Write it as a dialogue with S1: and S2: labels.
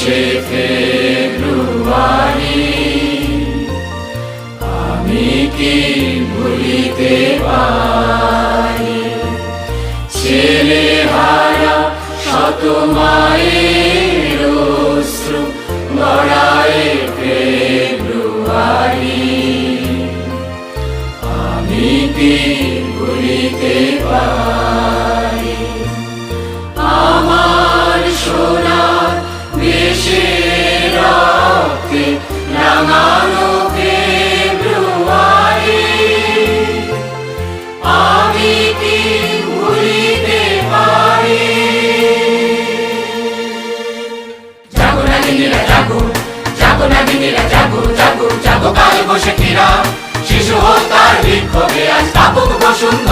S1: ২৬শে ফেব্রুয়ারি আমি কি ভুলিতে পারি ছেলে হারা শত মায়ের অশ্রু গড়ায় ফেব্রুয়ারি আমি কি ভুলিতে পারি আমার সোনার দেশের রক্তে রাঙানো ফেব্রুয়ারি আমি কি ভুলিতে পারি জাগো নাগিনীরা জাগো জাগো নাগিনীরা জাগো জাগো জাগো কাল বসে শিশু হত্যার বিক্ষোভে আজ স্থাপক বসুন্ধরা।